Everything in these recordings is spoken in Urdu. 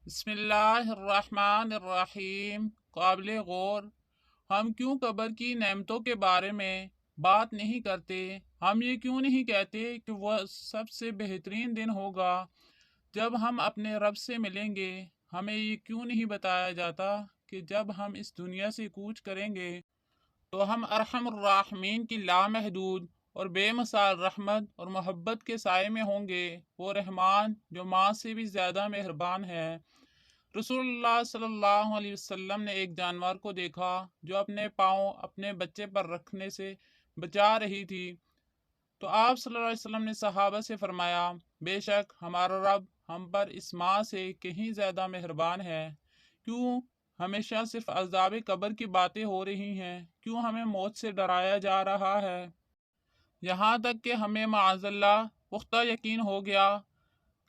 بسم اللہ الرحمن الرحیم۔ قابل غور، ہم کیوں قبر کی نعمتوں کے بارے میں بات نہیں کرتے؟ ہم یہ کیوں نہیں کہتے کہ وہ سب سے بہترین دن ہوگا جب ہم اپنے رب سے ملیں گے؟ ہمیں یہ کیوں نہیں بتایا جاتا کہ جب ہم اس دنیا سے کوچ کریں گے تو ہم ارحم الراحمین کی لامحدود اور بے مثال رحمت اور محبت کے سائے میں ہوں گے؟ وہ رحمان جو ماں سے بھی زیادہ مہربان ہے۔ رسول اللہ صلی اللہ علیہ وسلم نے ایک جانور کو دیکھا جو اپنے پاؤں اپنے بچے پر رکھنے سے بچا رہی تھی، تو آپ صلی اللہ علیہ وسلم نے صحابہ سے فرمایا، بے شک ہمارا رب ہم پر اس ماں سے کہیں زیادہ مہربان ہے۔ کیوں ہمیشہ صرف عذاب قبر کی باتیں ہو رہی ہیں؟ کیوں ہمیں موت سے ڈرایا جا رہا ہے؟ یہاں تک کہ ہمیں معاذ اللہ پختہ یقین ہو گیا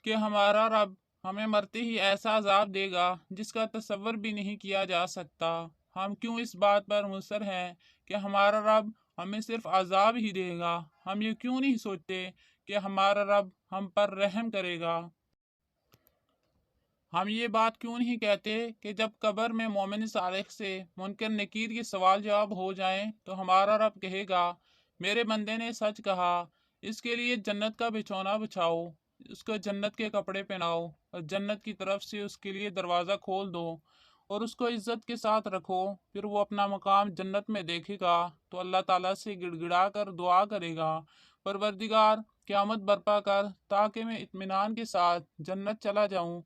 کہ ہمارا رب ہمیں مرتے ہی ایسا عذاب دے گا جس کا تصور بھی نہیں کیا جا سکتا۔ ہم کیوں اس بات پر مصر ہیں کہ ہمارا رب ہمیں صرف عذاب ہی دے گا؟ ہم یہ کیوں نہیں سوچتے کہ ہمارا رب ہم پر رحم کرے گا؟ ہم یہ بات کیوں نہیں کہتے کہ جب قبر میں مومن صالح سے منکر نکیر کے سوال جواب ہو جائیں تو ہمارا رب کہے گا، میرے بندے نے سچ کہا، اس کے لیے جنت کا بچھونا بچھاؤ، اس کو جنت کے کپڑے پہناؤ اور جنت کی طرف سے اس کے لیے دروازہ کھول دو اور اس کو عزت کے ساتھ رکھو۔ پھر وہ اپنا مقام جنت میں دیکھے گا تو اللہ تعالیٰ سے گڑ گڑا کر دعا کرے گا، پروردگار قیامت برپا کر تاکہ میں اطمینان کے ساتھ جنت چلا جاؤں۔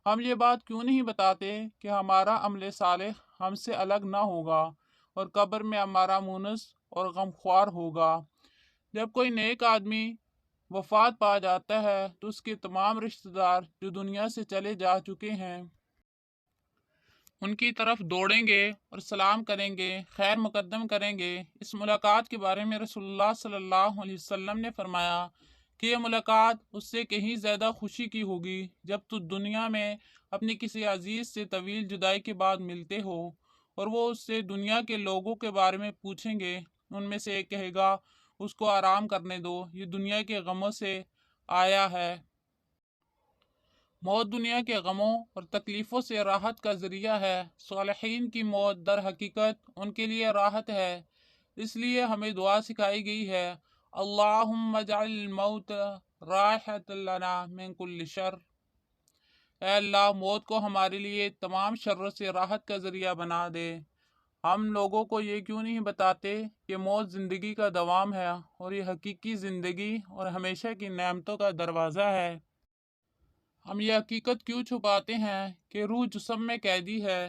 ہم یہ بات کیوں نہیں بتاتے کہ ہمارا عمل صالح ہم سے الگ نہ ہوگا اور قبر میں ہمارا مونس اور غمخوار ہوگا؟ جب کوئی نیک آدمی وفات پا جاتا ہے تو اس کے تمام رشتہ دار جو دنیا سے چلے جا چکے ہیں ان کی طرف دوڑیں گے اور سلام کریں گے، خیر مقدم کریں گے۔ اس ملاقات کے بارے میں رسول اللہ صلی اللہ علیہ وسلم نے فرمایا کہ یہ ملاقات اس سے کہیں زیادہ خوشی کی ہوگی جب تو دنیا میں اپنی کسی عزیز سے طویل جدائی کے بعد ملتے ہو اور وہ اس سے دنیا کے لوگوں کے بارے میں پوچھیں گے۔ ان میں سے ایک کہے گا، اس کو آرام کرنے دو، یہ دنیا کے غموں سے آیا ہے۔ موت دنیا کے غموں اور تکلیفوں سے راحت کا ذریعہ ہے۔ صالحین کی موت در حقیقت ان کے لیے راحت ہے۔ اس لیے ہمیں دعا سکھائی گئی ہے، اللہم اجعل الموت راحۃ لنا من کل شر۔ اے اللہ، موت کو ہمارے لیے تمام شروں سے راحت کا ذریعہ بنا دے۔ ہم لوگوں کو یہ کیوں نہیں بتاتے کہ موت زندگی کا دوام ہے اور یہ حقیقی زندگی اور ہمیشہ کی نعمتوں کا دروازہ ہے؟ ہم یہ حقیقت کیوں چھپاتے ہیں کہ روح جسم میں قیدی ہے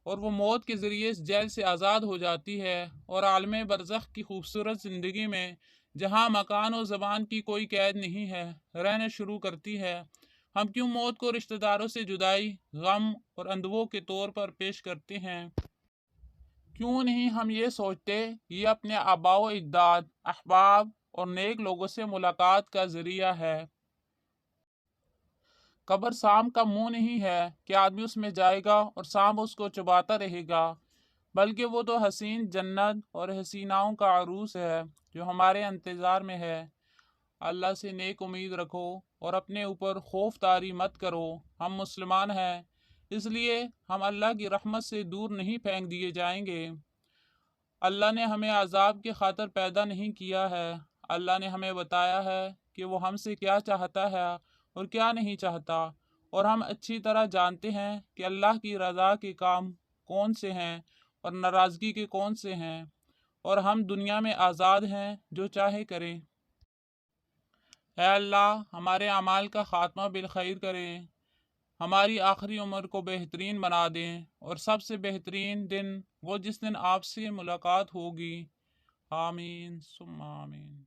اور وہ موت کے ذریعے اس جیل سے آزاد ہو جاتی ہے اور عالم برزخ کی خوبصورت زندگی میں، جہاں مکان و زبان کی کوئی قید نہیں ہے، رہنا شروع کرتی ہے؟ ہم کیوں موت کو رشتہ داروں سے جدائی، غم اور اندوہ کے طور پر پیش کرتے ہیں؟ کیوں نہیں ہم یہ سوچتے یہ اپنے آباء و اجداد، احباب اور نیک لوگوں سے ملاقات کا ذریعہ ہے؟ قبر سام کا منہ نہیں ہے کہ آدمی اس میں جائے گا اور سام اس کو چباتا رہے گا، بلکہ وہ تو حسین جنت اور حسیناؤں کا عروس ہے جو ہمارے انتظار میں ہے۔ اللہ سے نیک امید رکھو اور اپنے اوپر خوف طاری مت کرو۔ ہم مسلمان ہیں، اس لیے ہم اللہ کی رحمت سے دور نہیں پھینک دیے جائیں گے۔ اللہ نے ہمیں عذاب کی خاطر پیدا نہیں کیا ہے۔ اللہ نے ہمیں بتایا ہے کہ وہ ہم سے کیا چاہتا ہے اور کیا نہیں چاہتا، اور ہم اچھی طرح جانتے ہیں کہ اللہ کی رضا کے کام کون سے ہیں اور ناراضگی کے کون سے ہیں، اور ہم دنیا میں آزاد ہیں، جو چاہے کریں۔ اے اللہ، ہمارے اعمال کا خاتمہ بالخیر کریں، ہماری آخری عمر کو بہترین بنا دیں، اور سب سے بہترین دن وہ جس دن آپ سے ملاقات ہوگی۔ آمین ثم آمین۔